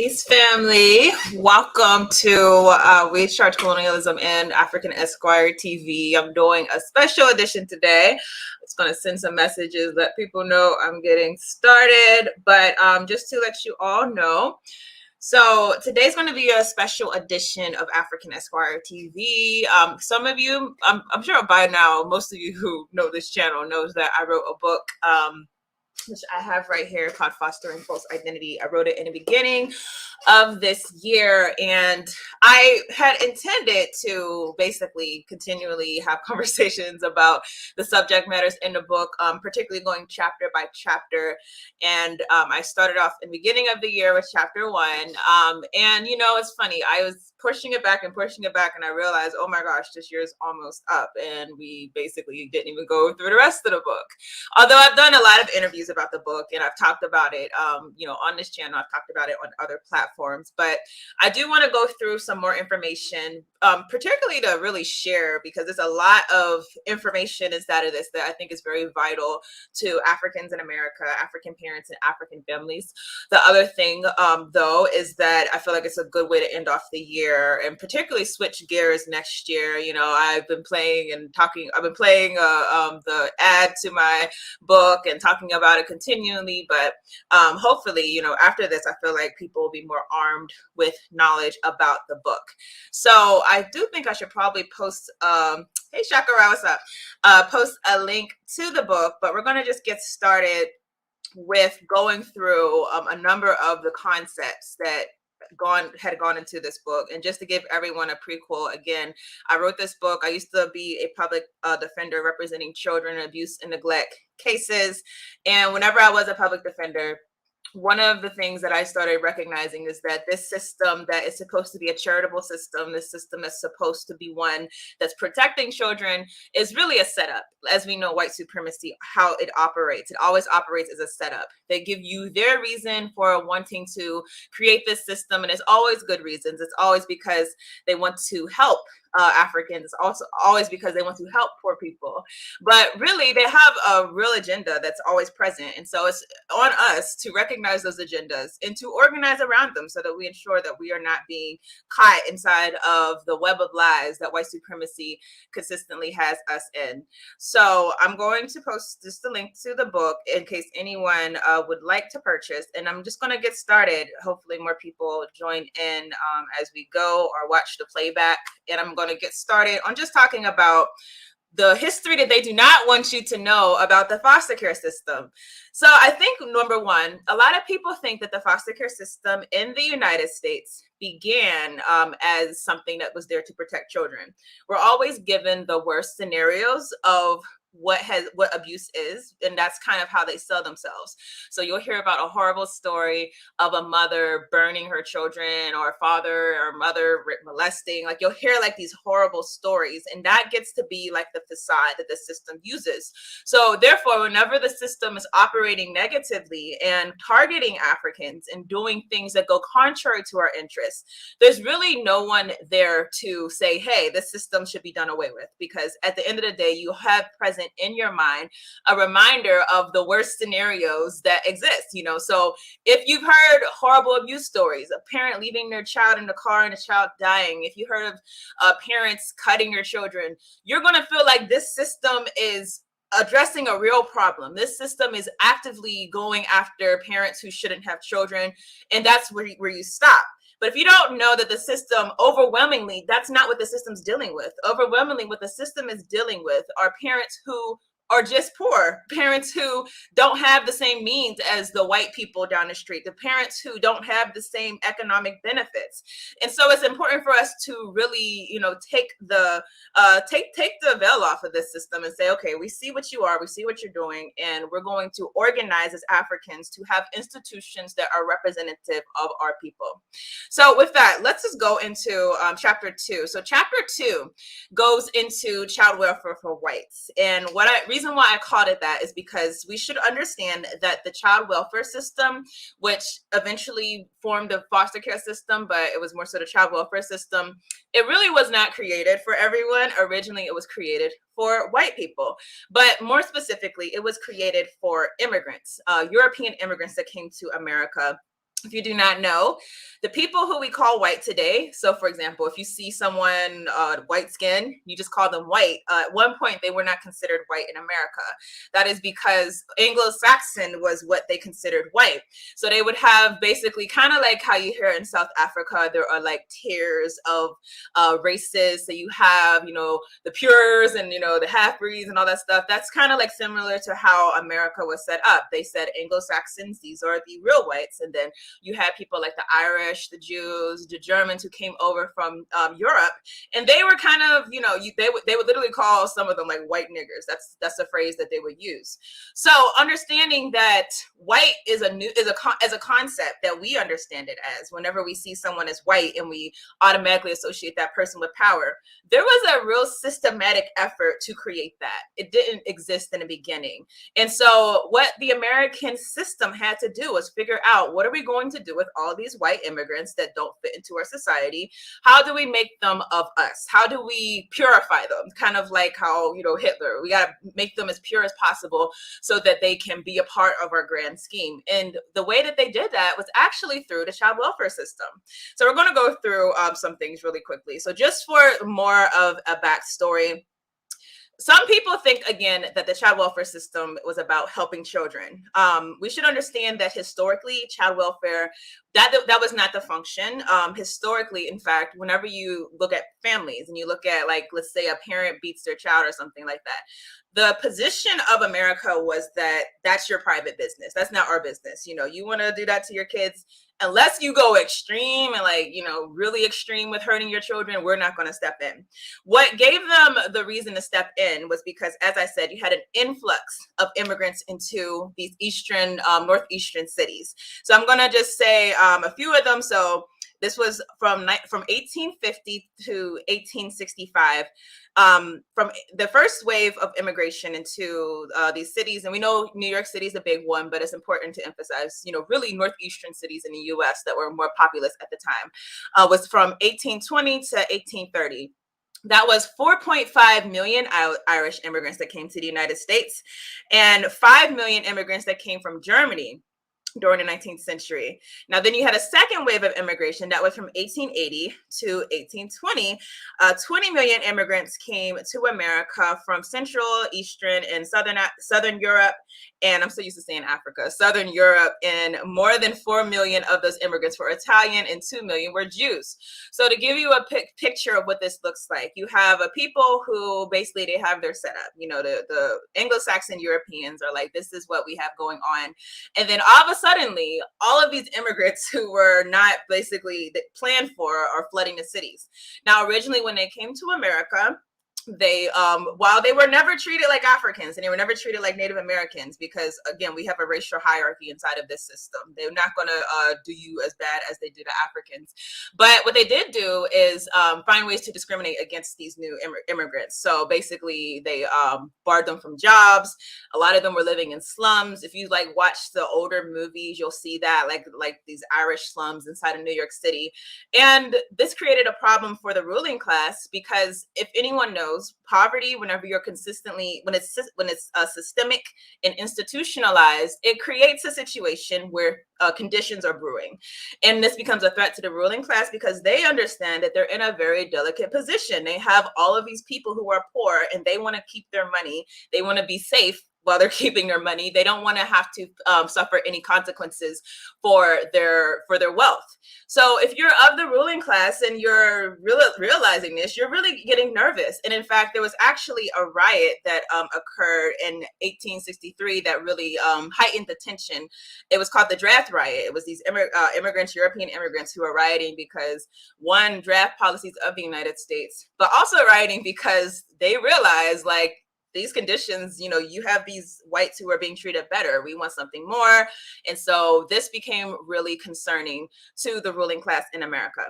Peace, family. Welcome to We Charge Colonialism and African Esquire TV. I'm doing a special edition today. It's going to send some messages, let people know I'm getting started. But just to let you all know, so today's going to be a special edition of African Esquire TV. Some of you, I'm sure by now, most of you who know this channel knows that I wrote a book. Which I have right here called Fostering False Identity. I wrote it in the beginning of this year, and I had intended to basically continually have conversations about the subject matters in the book, particularly going chapter by chapter. And I started off in the beginning of the year with chapter 1. And you know, it's funny, I was pushing it back, and I realized, oh my gosh, this year is almost up, and we basically didn't even go through the rest of the book. Although I've done a lot of interviews about the book, and I've talked about it, on this channel. I've talked about it on other platforms, but I do want to go through some more information, particularly to really share, because there's a lot of information inside of this that I think is very vital to Africans in America, African parents and African families. The other thing, though, is that I feel like it's a good way to end off the year and particularly switch gears next year. You know, I've been playing the ad to my book and talking about it continually, but hopefully, you know, after this, I feel like people will be more armed with knowledge about the book. So I do think I should probably post hey Shakara, what's up? Post a link to the book, but we're going to just get started with going through a number of the concepts that had gone into this book. And just to give everyone a prequel, again, I wrote this book. I used to be a public defender representing children in abuse and neglect cases. And whenever I was a public defender, one of the things that I started recognizing is that this system that is supposed to be a charitable system, this system that's supposed to be one that's protecting children, is really a setup. As we know, white supremacy, how it operates, it always operates as a setup. They give you their reason for wanting to create this system, and it's always good reasons. It's always because they want to help Africans. It's also always because they want to help poor people. But really, they have a real agenda that's always present. And so it's on us to recognize those agendas and to organize around them so that we ensure that we are not being caught inside of the web of lies that white supremacy consistently has us in. So I'm going to post just a link to the book in case anyone would like to purchase. And I'm just going to get started. Hopefully more people join in as we go or watch the playback. And I'm going to get started on just talking about the history that they do not want you to know about the foster care system. So I think, number one, a lot of people think that the foster care system in the United States began as something that was there to protect children. We're always given the worst scenarios of what abuse is, and that's kind of how they sell themselves. So you'll hear about a horrible story of a mother burning her children, or a father or mother molesting. Like, you'll hear like these horrible stories, and that gets to be like the facade that the system uses. So therefore, whenever the system is operating negatively and targeting Africans and doing things that go contrary to our interests, there's really no one there to say, hey, the system should be done away with, because at the end of the day, you have present in your mind a reminder of the worst scenarios that exist. You know, so if you've heard horrible abuse stories, a parent leaving their child in the car and a child dying, if you heard of parents cutting your children, you're going to feel like this system is addressing a real problem. This system is actively going after parents who shouldn't have children, and that's where you stop. But if you don't know that the system, overwhelmingly, that's not what the system's dealing with. Overwhelmingly, what the system is dealing with are parents who are just poor, parents who don't have the same means as the white people down the street, the parents who don't have the same economic benefits. And so it's important for us to really, you know, take the veil off of this system and say, okay, we see what you are, we see what you're doing, and we're going to organize as Africans to have institutions that are representative of our people. So with that, let's just go into chapter 2. So chapter 2 goes into child welfare for whites. And reason why I called it that is because we should understand that the child welfare system, which eventually formed the foster care system, but it was more so the child welfare system, it really was not created for everyone. Originally, it was created for white people, but more specifically, it was created for immigrants, European immigrants that came to America If you do not know, the people who we call white today, so for example, if you see someone white skin, you just call them white. At one point, they were not considered white in America. That is because Anglo-Saxon was what they considered white. So they would have basically kind of like how you hear in South Africa, there are like tiers of races. So you have, the pures and, the half-breeds and all that stuff. That's kind of like similar to how America was set up. They said Anglo-Saxons, these are the real whites. And then you had people like the Irish, the Jews, the Germans who came over from Europe, and they were kind of, they would literally call some of them like white niggers. That's a phrase that they would use. So understanding that white is as a concept that we understand it as, whenever we see someone as white and we automatically associate that person with power, there was a real systematic effort to create that. It didn't exist in the beginning. And so what the American system had to do was figure out, what are we going to do with all these white immigrants that don't fit into our society? How do we make them of us? How do we purify them? Kind of like how, Hitler, we got to make them as pure as possible so that they can be a part of our grand scheme. And the way that they did that was actually through the child welfare system. So we're going to go through some things really quickly. So just for more of a backstory, some people think, again, that the child welfare system was about helping children. We should understand that historically, child welfare, that was not the function. Historically, in fact, whenever you look at families and you look at, like, let's say a parent beats their child or something like that, the position of America was that that's your private business. That's not our business. You want to do that to your kids, unless you go extreme and really extreme with hurting your children, we're not going to step in. What gave them the reason to step in was because, as I said, you had an influx of immigrants into these northeastern cities. So I'm going to just say a few of them. So this was from 1850 to 1865. From the first wave of immigration into these cities, and we know New York City is a big one, but it's important to emphasize, really northeastern cities in the U.S. that were more populous at the time, was from 1820 to 1830. That was 4.5 million Irish immigrants that came to the United States, and 5 million immigrants that came from Germany during the 19th century. Now, then you had a second wave of immigration that was from 1880 to 1820. 20 million immigrants came to America from Central, Eastern, and Southern Europe. And I'm so used to saying Africa, Southern Europe. And more than 4 million of those immigrants were Italian and 2 million were Jews. So to give you a picture of what this looks like, you have a people who basically they have their setup. The Anglo-Saxon Europeans are like, this is what we have going on. And then suddenly, all of these immigrants who were not basically planned for are flooding the cities. Now, originally, when they came to America, they while they were never treated like Africans and they were never treated like Native Americans, because again, we have a racial hierarchy inside of this system. They're not going to do you as bad as they do the Africans. But what they did do is find ways to discriminate against these new immigrants. So basically, they barred them from jobs. A lot of them were living in slums. If you watch the older movies, you'll see that like these Irish slums inside of New York City. And this created a problem for the ruling class, because if anyone knows, poverty, whenever you're when it's systemic and institutionalized, it creates a situation where conditions are brewing. And this becomes a threat to the ruling class, because they understand that they're in a very delicate position. They have all of these people who are poor and they want to keep their money. They want to be safe while they're keeping their money. They don't want to have to suffer any consequences for their wealth. So if you're of the ruling class and you're realizing this, you're really getting nervous. And in fact, there was actually a riot that occurred in 1863 that really heightened the tension. It was called the draft riot. It was these immigrants, European immigrants, who were rioting because, one, draft policies of the United States, but also rioting because they realized, these conditions, you have these whites who are being treated better. We want something more. And so this became really concerning to the ruling class in America.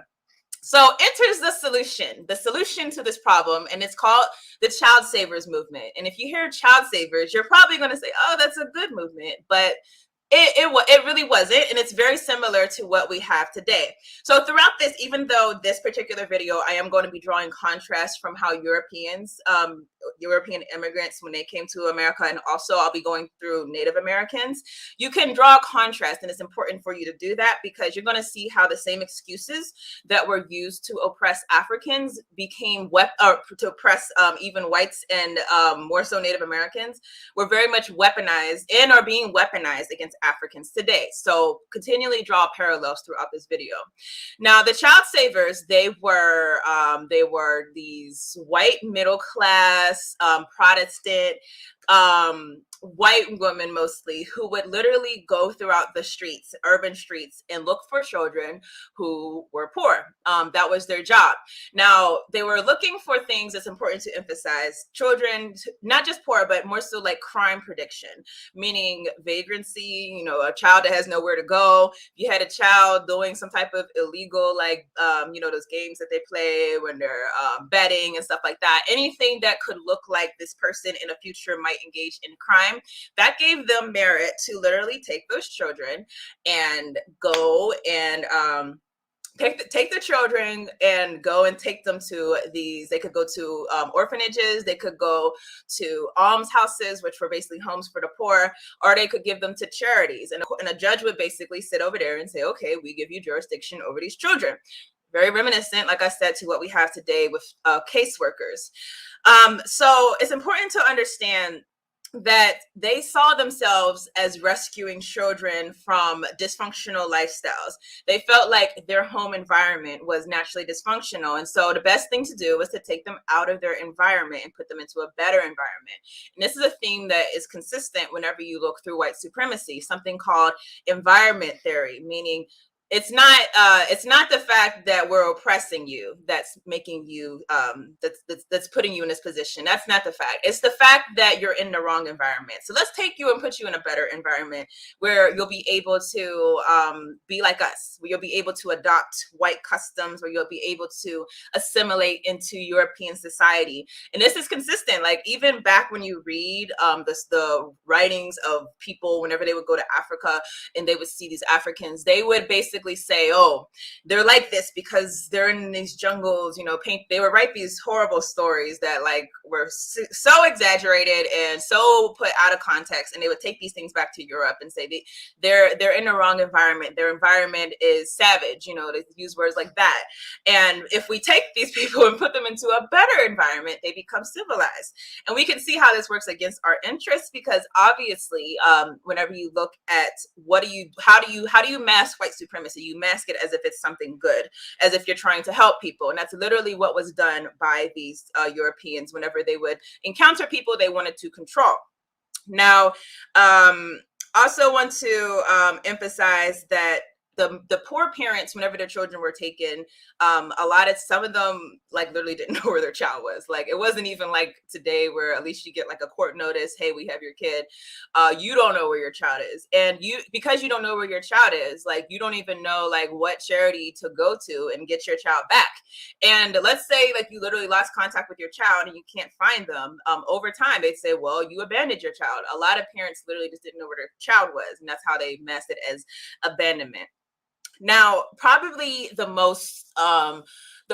So enters the solution to this problem, and it's called the Child Savers movement. And if you hear child savers, you're probably going to say, oh, that's a good movement. But It really wasn't, and it's very similar to what we have today. So throughout this, even though this particular video, I am going to be drawing contrast from how European immigrants, when they came to America, and also I'll be going through Native Americans. You can draw a contrast, and it's important for you to do that because you're going to see how the same excuses that were used to oppress Africans became to oppress even whites and more so Native Americans were very much weaponized and are being weaponized against Africans today. So continually draw parallels throughout this video. Now, the child savers, they were these white middle class Protestant white women mostly who would literally go throughout the streets, urban streets, and look for children who were poor. That was their job. Now, they were looking for things that's important to emphasize. Children, not just poor, but more so like crime prediction, meaning vagrancy, you know, a child that has nowhere to go. If you had a child doing some type of illegal, like, you know, those games that they play when they're betting and stuff like that, anything that could look like this person in the future might engage in crime, that gave them merit to literally take those children and go and take the children and go and take them to these. They could go to orphanages, they could go to almshouses, which were basically homes for the poor, or they could give them to charities. And a judge would basically sit over there and say, okay, we give you jurisdiction over these children. Very reminiscent, like I said, to what we have today with caseworkers. So it's important to understand that they saw themselves as rescuing children from dysfunctional lifestyles. They felt like their home environment was naturally dysfunctional. And so the best thing to do was to take them out of their environment and put them into a better environment. And this is a theme that is consistent whenever you look through white supremacy, something called environment theory, meaning it's not the fact that we're oppressing you that's making you that's putting you in this position. That's not the fact. It's the fact that you're in the wrong environment. So let's take you and put you in a better environment where you'll be able to be like us, where you'll be able to adopt white customs, where you'll be able to assimilate into European society. And this is consistent. Like even back when you read the writings of people, whenever they would go to Africa and they would see these Africans, they would basically say, oh, they're like this because they're in these jungles, you know, they would write these horrible stories that like were so exaggerated and so put out of context, and they would take these things back to Europe and say they're in the wrong environment. Their environment is savage, you know, they use words like that. And if we take these people and put them into a better environment, they become civilized. And we can see how this works against our interests, because obviously whenever you look at how do you mask white supremacy, you mask it as if it's something good, as if you're trying to help people. And that's literally what was done by these Europeans whenever they would encounter people they wanted to control. Now, also want to emphasize that the poor parents, whenever their children were taken, some of them like literally didn't know where their child was. Like it wasn't even like today where at least you get like a court notice, hey, we have your kid. You don't know where your child is. And because you don't know where your child is, like you don't even know like what charity to go to and get your child back. And let's say like you literally lost contact with your child and you can't find them. Over time, they'd say, well, you abandoned your child. A lot of parents literally just didn't know where their child was. And that's how they masked it as abandonment. Now, probably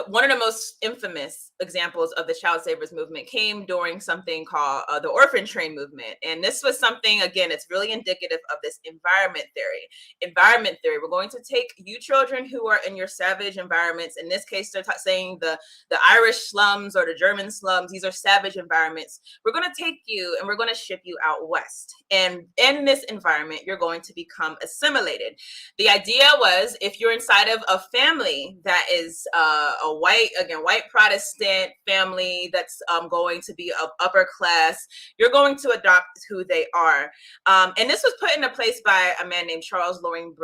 one of the most infamous examples of the child savers movement came during something called the orphan train movement. And this was something, again, it's really indicative of this environment theory. Environment theory, we're going to take you children who are in your savage environments. In this case, they're saying the Irish slums or the German slums. These are savage environments. We're going to take you and we're going to ship you out west. And in this environment, you're going to become assimilated. The idea was if you're inside of a family that is a white Protestant family that's going to be of upper class, you're going to adopt who they are. And this was put into place by a man named Charles Loring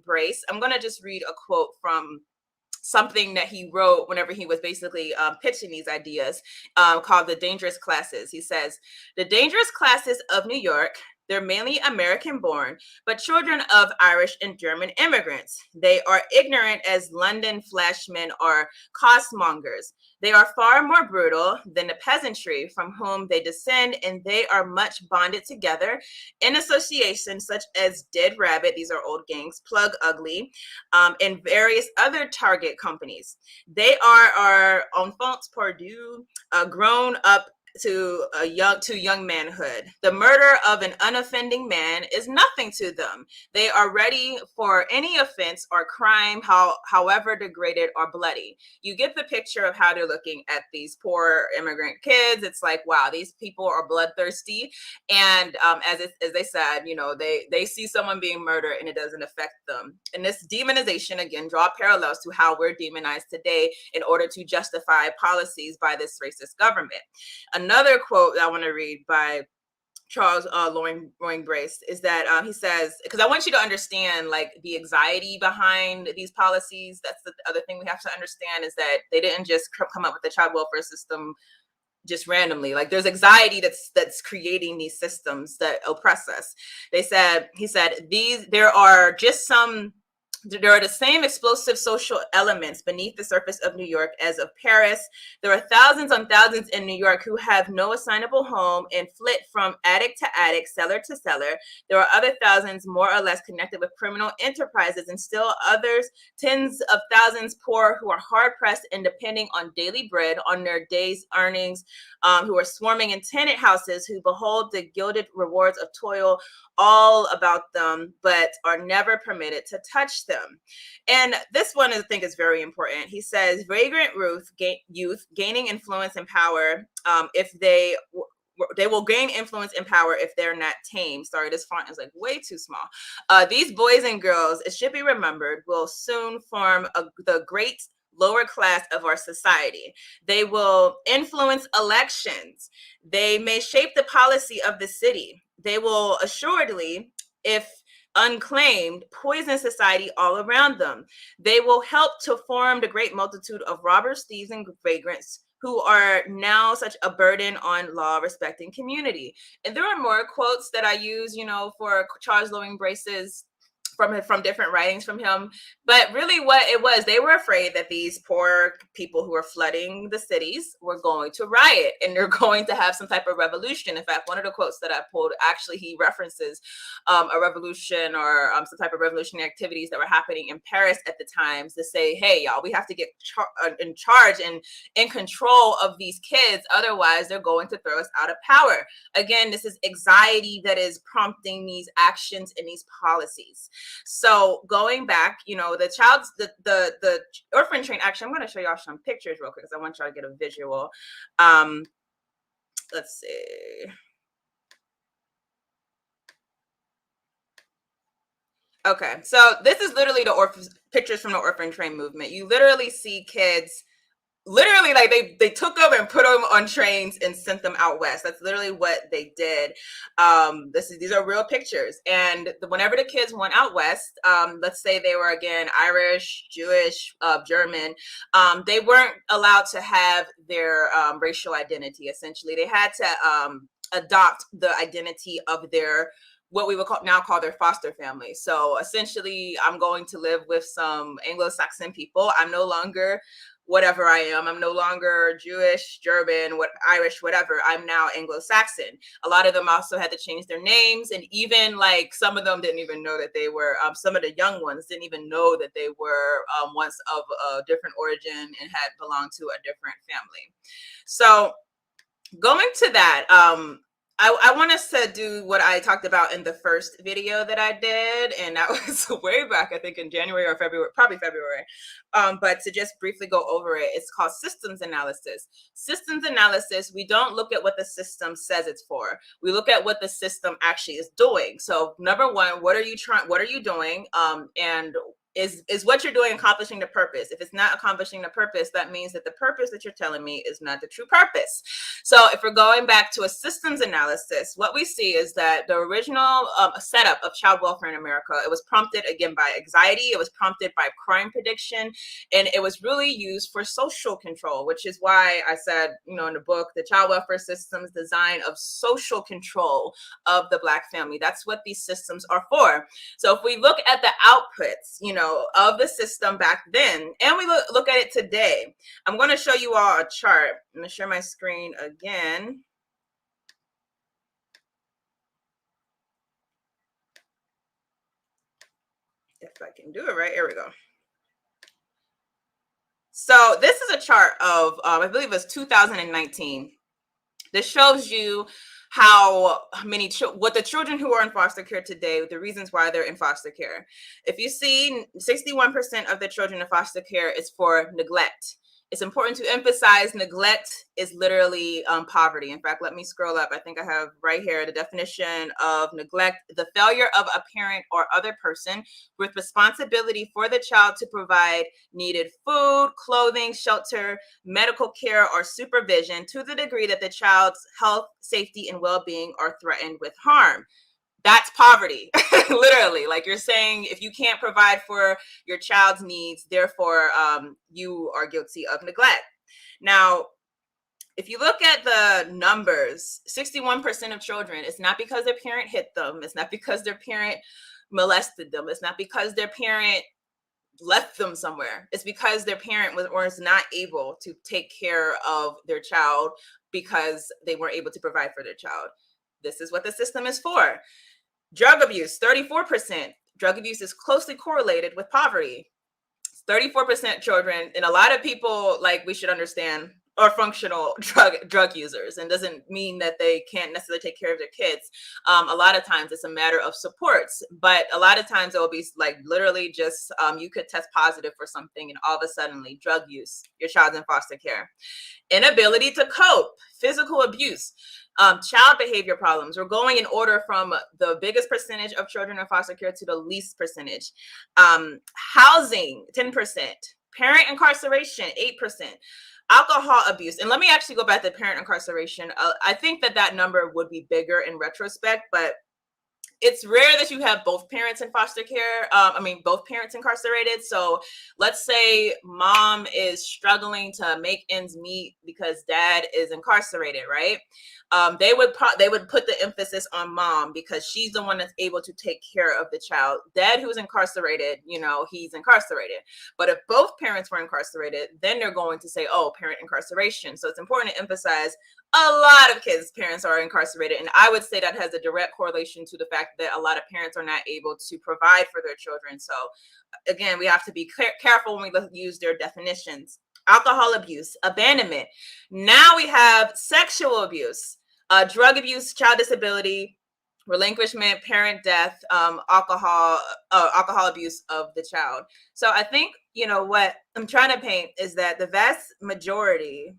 Brace. I'm going to just read a quote from something that he wrote whenever he was basically pitching these ideas called The Dangerous Classes. He says, "The dangerous classes of New York, They're mainly American born, but children of Irish and German immigrants. They are ignorant as London fleshmen or costmongers. They are far more brutal than the peasantry from whom they descend, and they are much bonded together in associations such as Dead Rabbit, these are old gangs, Plug Ugly, and various other target companies. They are our enfants perdus, grown up to young manhood. The murder of an unoffending man is nothing to them. They are ready for any offense or crime, however degraded or bloody. You get the picture of how they're looking at these poor immigrant kids. It's like, wow, these people are bloodthirsty. And as they said, they see someone being murdered and it doesn't affect them. And this demonization, again, draw parallels to how we're demonized today in order to justify policies by this racist government. Another quote that I want to read by Charles Loring Brace is that he says, because I want you to understand like the anxiety behind these policies. That's the other thing we have to understand, is that they didn't just come up with the child welfare system just randomly. Like there's anxiety that's creating these systems that oppress us. He said there are the same explosive social elements beneath the surface of New York as of Paris. There are thousands on thousands in New York who have no assignable home and flit from attic to attic, cellar to cellar. There are other thousands more or less connected with criminal enterprises, and still others, tens of thousands poor, who are hard pressed and depending on daily bread, on their day's earnings, who are swarming in tenant houses, who behold the gilded rewards of toil all about them, but are never permitted to touch them. And this one, I think, is very important. He says, vagrant youth gaining influence and power, if they will gain influence and power if they're not tamed. Sorry, this font is like way too small. These boys and girls, it should be remembered, will soon form the great lower class of our society. They will influence elections. They may shape the policy of the city. They will assuredly, if unclaimed, poison society all around them. They will help to form the great multitude of robbers, thieves, and vagrants who are now such a burden on law-respecting community. And there are more quotes that I use, for Charles Loring Brace's from different writings from him. But really what it was, they were afraid that these poor people who were flooding the cities were going to riot and they're going to have some type of revolution. In fact, one of the quotes that I pulled, actually he references a revolution or some type of revolutionary activities that were happening in Paris at the times, to say, hey, y'all, we have to get in charge and in control of these kids. Otherwise, they're going to throw us out of power. Again, this is anxiety that is prompting these actions and these policies. So going back, the orphan train, actually, I'm going to show y'all some pictures real quick because I want y'all to get a visual. Let's see. Okay, so this is literally the pictures from the orphan train movement. You literally see kids literally like they took them and put them on trains and sent them out west. That's literally what they did. These are real pictures. And whenever the kids went out west, let's say they were, again, Irish, Jewish, German, they weren't allowed to have their racial identity. Essentially, they had to adopt the identity of their, what we would now call their foster family. So essentially, I'm going to live with some Anglo-Saxon people. I'm no longer whatever I am. I'm no longer Jewish, German, Irish, whatever. I'm now Anglo-Saxon. A lot of them also had to change their names. And even like some of them didn't even know that they were, some of the young ones didn't even know that they were once of a different origin and had belonged to a different family. So going to that, I want us to do what I talked about in the first video that I did, and that was way back, I think in January or February, probably February. But to just briefly go over it, it's called systems analysis. Systems analysis, we don't look at what the system says it's for. We look at what the system actually is doing. So number one, what are you doing? And Is what you're doing accomplishing the purpose? If it's not accomplishing the purpose, that means that the purpose that you're telling me is not the true purpose. So if we're going back to a systems analysis, what we see is that the original setup of child welfare in America, it was prompted again by anxiety, it was prompted by crime prediction, and it was really used for social control, which is why I said, in the book, the child welfare system's design of social control of the Black family. That's what these systems are for. So if we look at the outputs, of the system back then, and we look at it today, I'm going to show you all a chart. I'm going to share my screen again. If I can do it right, here we go. So this is a chart of, I believe it was 2019. This shows you how many what the children who are in foster care today, the reasons why they're in foster care. If you see, 61% of the children in foster care is for neglect. It's important to emphasize neglect is literally poverty. In fact, let me scroll up. I think I have right here the definition of neglect: the failure of a parent or other person with responsibility for the child to provide needed food, clothing, shelter, medical care, or supervision to the degree that the child's health, safety, and well-being are threatened with harm. That's poverty. Literally, like you're saying, if you can't provide for your child's needs, therefore you are guilty of neglect. Now, if you look at the numbers, 61% of children, it's not because their parent hit them, it's not because their parent molested them, it's not because their parent left them somewhere, it's because their parent was not able to take care of their child because they weren't able to provide for their child. This is what the system is for. Drug abuse, 34%. Drug abuse is closely correlated with poverty. 34% children, and a lot of people, like, we should understand, are functional drug users, and doesn't mean that they can't necessarily take care of their kids. A lot of times it's a matter of supports, but a lot of times it will be like literally just you could test positive for something and all of a sudden drug use, your child's in foster care. Inability to cope, physical abuse, child behavior problems. We're going in order from the biggest percentage of children in foster care to the least percentage. Housing, 10%. Parent incarceration, 8%. Alcohol abuse. And let me actually go back to parent incarceration. I think that number would be bigger in retrospect, but it's rare that you have both parents in foster care. Both parents incarcerated. So let's say mom is struggling to make ends meet because dad is incarcerated, right? They would put the emphasis on mom because she's the one that's able to take care of the child. Dad, who's incarcerated, he's incarcerated. But if both parents were incarcerated, then they're going to say, oh, parent incarceration. So it's important to emphasize a lot of kids' parents are incarcerated. And I would say that has a direct correlation to the fact that a lot of parents are not able to provide for their children. So again, we have to be careful when we use their definitions. Alcohol abuse, abandonment. Now we have sexual abuse, drug abuse, child disability, relinquishment, parent death, alcohol abuse of the child. So I think, what I'm trying to paint is that the vast majority,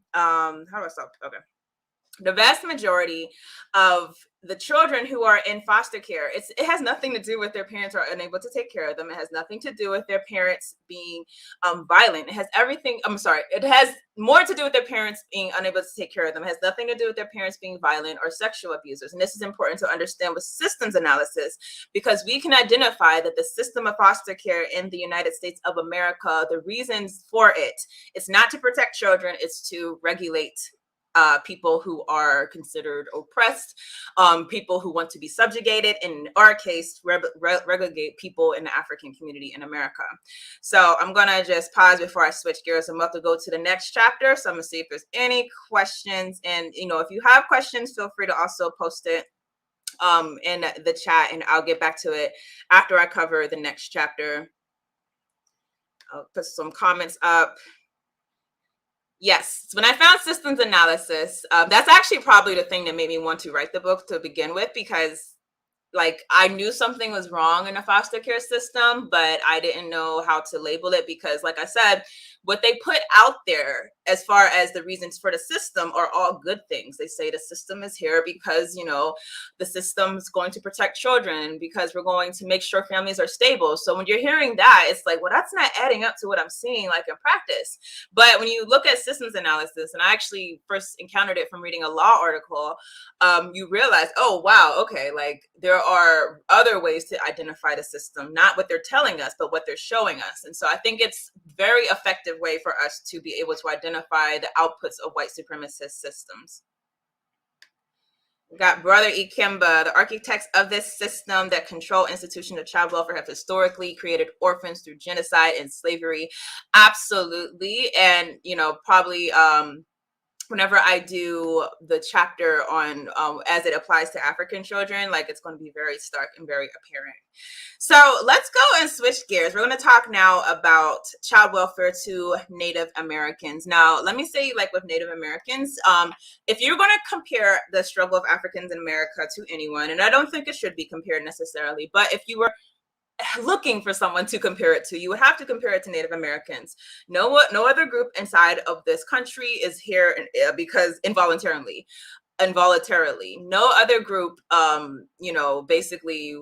the vast majority of the children who are in foster care, it has nothing to do with their parents are unable to take care of them. It has nothing to do with their parents being violent. It has it has more to do with their parents being unable to take care of them. It has nothing to do with their parents being violent or sexual abusers. And this is important to understand with systems analysis, because we can identify that the system of foster care in the United States of America, the reasons for it, it's not to protect children, it's to regulate people who are considered oppressed, people who want to be subjugated, in our case, relegate people in the African community in America. So I'm going to just pause before I switch gears. I'm about to go to the next chapter. So I'm going to see if there's any questions. And, if you have questions, feel free to also post it in the chat, and I'll get back to it after I cover the next chapter. I'll put some comments up. Yes, when I found systems analysis, that's actually probably the thing that made me want to write the book to begin with, because I knew something was wrong in the foster care system, but I didn't know how to label it because, like I said, what they put out there as far as the reasons for the system are all good things. They say the system is here because, the system's going to protect children, because we're going to make sure families are stable. So when you're hearing that, it's like, well, that's not adding up to what I'm seeing like in practice. But when you look at systems analysis, and I actually first encountered it from reading a law article, you realize, oh, wow, okay, like there are other ways to identify the system, not what they're telling us, but what they're showing us. And so I think it's very effective way for us to be able to identify the outputs of white supremacist systems. We got Brother Ikemba. The architects of this system that control institutions of child welfare have historically created orphans through genocide and slavery. Absolutely. And, probably whenever I do the chapter on as it applies to African children, like it's going to be very stark and very apparent. So let's go and switch gears. We're going to talk now about child welfare to Native Americans. Now, let me say, like with Native Americans, if you're going to compare the struggle of Africans in America to anyone, and I don't think it should be compared necessarily, but if you were looking for someone to compare it to, you would have to compare it to Native Americans. No other group inside of this country is here because involuntarily. No other group, basically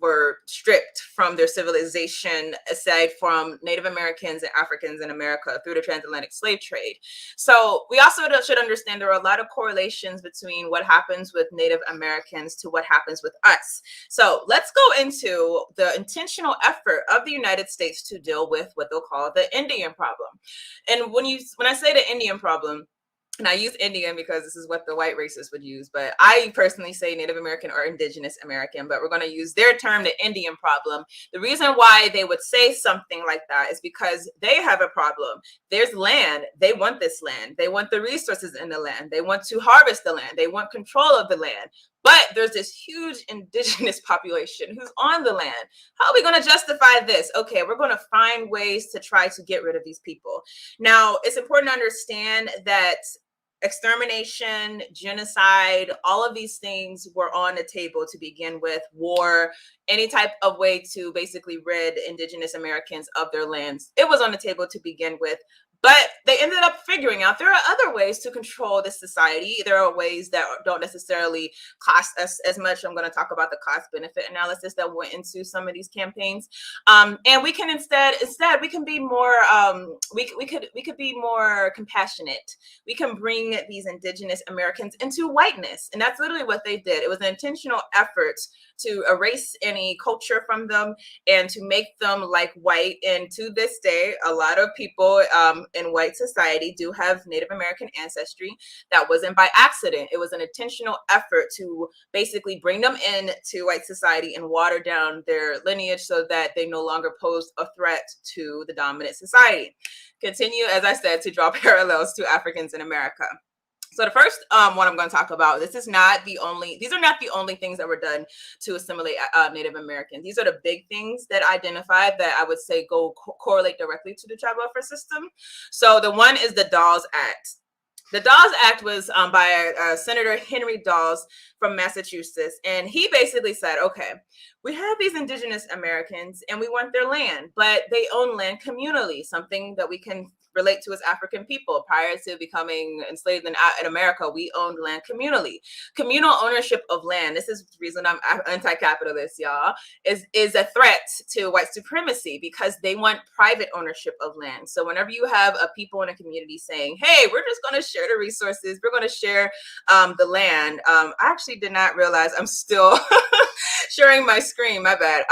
were stripped from their civilization aside from Native Americans and Africans in America through the transatlantic slave trade. So we also should understand there are a lot of correlations between what happens with Native Americans to what happens with us. So let's go into the intentional effort of the United States to deal with what they'll call the Indian problem. And when I say the Indian problem, and I use Indian because this is what the white racists would use, but I personally say Native American or Indigenous American, but we're going to use their term, the Indian problem. The reason why they would say something like that is because they have a problem. There's land. They want this land. They want the resources in the land. They want to harvest the land. They want control of the land. But there's this huge indigenous population who's on the land. How are we going to justify this? Okay, we're going to find ways to try to get rid of these people. Now, it's important to understand that extermination, genocide, all of these things were on the table to begin with. War, any type of way to basically rid indigenous Americans of their lands. It was on the table to begin with. But they ended up figuring out there are other ways to control this society. There are ways that don't necessarily cost us as much. I'm going to talk about the cost benefit analysis that went into some of these campaigns. And we can instead we can be more we could be more compassionate. We can bring these indigenous Americans into whiteness. And that's literally what they did. It was an intentional effort to erase any culture from them and to make them like white. And to this day, a lot of people in white society do have Native American ancestry. That wasn't by accident. It was an intentional effort to basically bring them into white society and water down their lineage so that they no longer posed a threat to the dominant society. Continue, as I said, to draw parallels to Africans in America. So the first one I'm going to talk about, these are not the only things that were done to assimilate Native Americans. These are the big things that I identified that I would say correlate directly to the child welfare system. So the one is the Dawes Act. The Dawes Act was by Senator Henry Dawes from Massachusetts. And he basically said, okay, we have these indigenous Americans and we want their land, but they own land communally, something that we can relate to as African people. Prior to becoming enslaved in America, we owned land communally. Communal ownership of land, this is the reason I'm anti-capitalist, y'all, is a threat to white supremacy because they want private ownership of land. So whenever you have a people in a community saying, hey, we're just going to share the resources, we're going to share the land. I actually did not realize I'm still sharing my screen, my bad.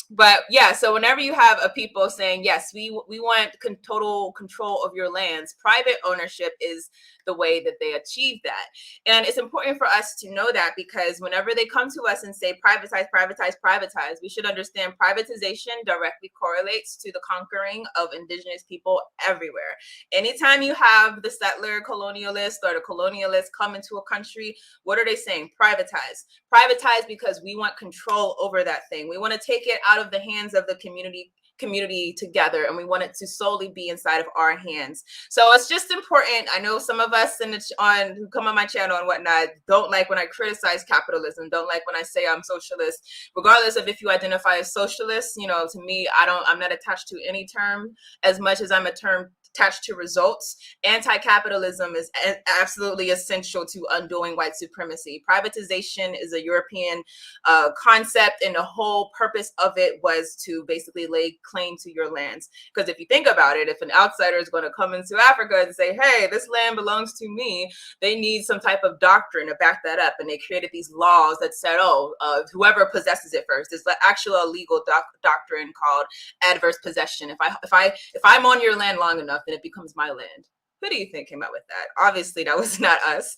But yeah, so whenever you have a people saying, yes, we want total control of your lands, private ownership is the way that they achieve that. And it's important for us to know that because whenever they come to us and say privatize, privatize, privatize, we should understand privatization directly correlates to the conquering of indigenous people everywhere. Anytime you have the settler colonialist or the colonialist come into a country, what are they saying? Privatize. Privatize because we want control over that thing. We want to take it out of the hands of the community community together, and we want it to solely be inside of our hands. So it's just important. I know some of us who come on my channel and whatnot don't like when I criticize capitalism, don't like when I say I'm socialist. Regardless of if you identify as socialist, to me, I'm not attached to any term as much as I'm a term attached to results. Anti-capitalism is absolutely essential to undoing white supremacy. Privatization is a European concept, and the whole purpose of it was to basically lay claim to your lands. Because if you think about it, if an outsider is going to come into Africa and say, hey, this land belongs to me, they need some type of doctrine to back that up. And they created these laws that said, whoever possesses it first. There's actually a legal doctrine called adverse possession. If I'm on your land long enough, then it becomes my land. Who do you think came up with that? Obviously, that was not us.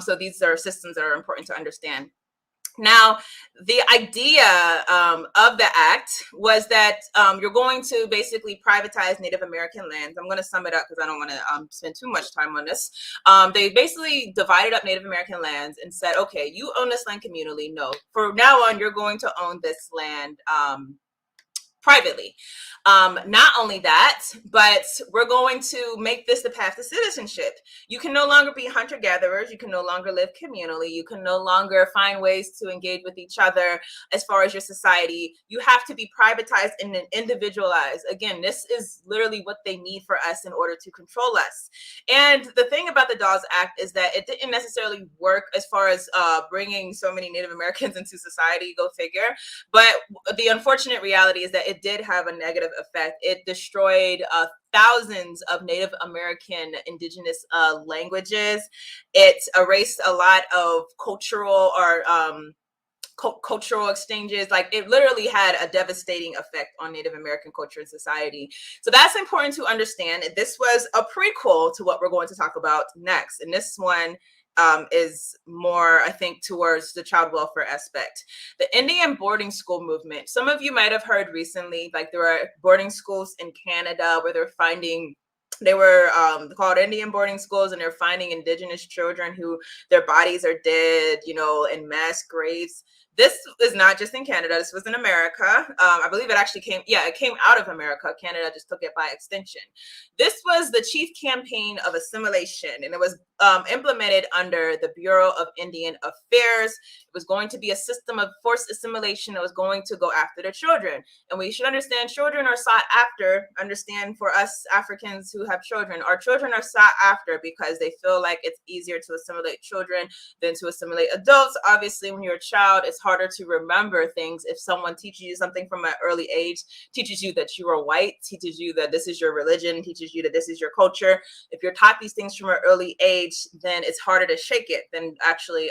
So these are systems that are important to understand. Now, the idea of the act was that you're going to basically privatize Native American lands. I'm going to sum it up because I don't want to spend too much time on this. They basically divided up Native American lands and said, okay, you own this land communally. No, from now on, you're going to own this land privately. Not only that, but we're going to make this the path to citizenship. You can no longer be hunter-gatherers. You can no longer live communally. You can no longer find ways to engage with each other as far as your society. You have to be privatized and individualized. Again, this is literally what they need for us in order to control us. And the thing about the Dawes Act is that it didn't necessarily work as far as bringing so many Native Americans into society, go figure. But the unfortunate reality is that it did have a negative effect. It destroyed thousands of Native American indigenous languages. It erased a lot of cultural exchanges. Like, it literally had a devastating effect on Native American culture and society. So that's important to understand. This was a prequel to what we're going to talk about next. And this one is more, I think, towards the child welfare aspect. The Indian boarding school movement. Some of you might have heard recently, like, there are boarding schools in Canada where they were called Indian boarding schools, and they're finding indigenous children who their bodies are dead, in mass graves. This is not just in Canada. This was in America. I believe it actually came out of America. Canada just took it by extension. This was the chief campaign of assimilation, and it was implemented under the Bureau of Indian Affairs. It was going to be a system of forced assimilation that was going to go after the children. And we should understand, children are sought after. Understand, for us Africans who have children, our children are sought after because they feel like it's easier to assimilate children than to assimilate adults. Obviously, when you're a child, it's harder to remember things. If someone teaches you something from an early age, teaches you that you are white, teaches you that this is your religion, teaches you that this is your culture, if you're taught these things from an early age, then it's harder to shake it than actually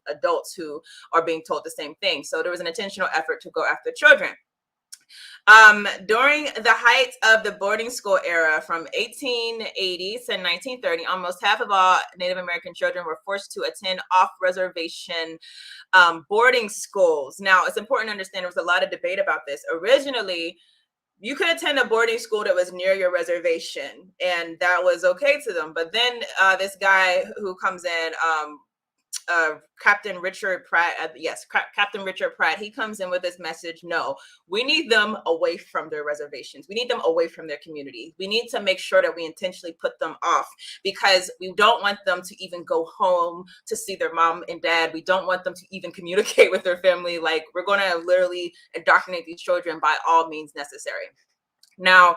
adults who are being told the same thing. So there was an intentional effort to go after children. During the height of the boarding school era from 1880 to 1930, almost half of all Native American children were forced to attend off-reservation boarding schools. Now, it's important to understand there was a lot of debate about this. Originally, you could attend a boarding school that was near your reservation, and that was okay to them. But then this guy who comes in, Captain Richard Pratt, Captain Richard Pratt, he comes in with this message: no, we need them away from their reservations. We need them away from their community. We need to make sure that we intentionally put them off, because we don't want them to even go home to see their mom and dad. We don't want them to even communicate with their family. Like, we're going to literally indoctrinate these children by all means necessary. Now,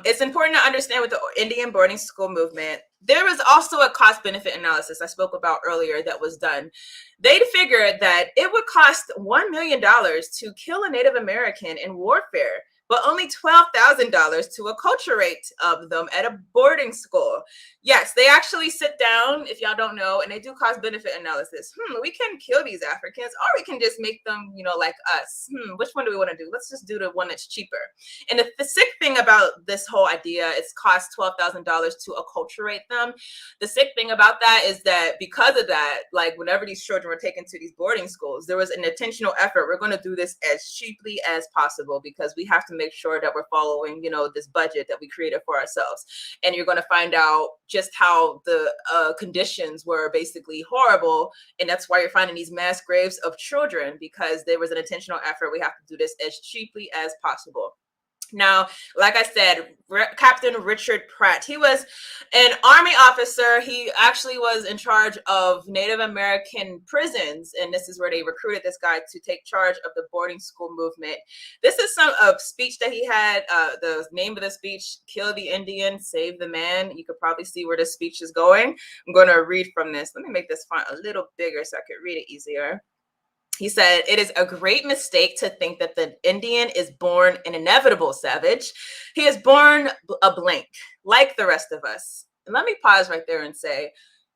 it's important to understand with the Indian boarding school movement, there was also a cost-benefit analysis I spoke about earlier that was done. They figured that it would cost $1 million to kill a Native American in warfare, but only $12,000 to acculturate of them at a boarding school. Yes, they actually sit down, if y'all don't know, and they do cost-benefit analysis. We can kill these Africans, or we can just make them, like us. Which one do we want to do? Let's just do the one that's cheaper. And the sick thing about this whole idea is cost $12,000 to acculturate them. The sick thing about that is that because of that, like, whenever these children were taken to these boarding schools, there was an intentional effort. We're going to do this as cheaply as possible because we have to make sure that we're following, this budget that we created for ourselves. And you're going to find out just how the conditions were basically horrible. And that's why you're finding these mass graves of children, because there was an intentional effort. We have to do this as cheaply as possible. Now, like I said, Captain Richard Pratt, he was an Army officer. He actually was in charge of Native American prisons, and this is where they recruited this guy to take charge of the boarding school movement. This is some speech that he had. The name of the speech, "Kill the Indian, Save the Man." You could probably see where this speech is going. I'm going to read from this. Let me make this font a little bigger so I could read it easier. He said, "It is a great mistake to think that the Indian is born an inevitable savage. He is born a blank, like the rest of us." And let me pause right there and say,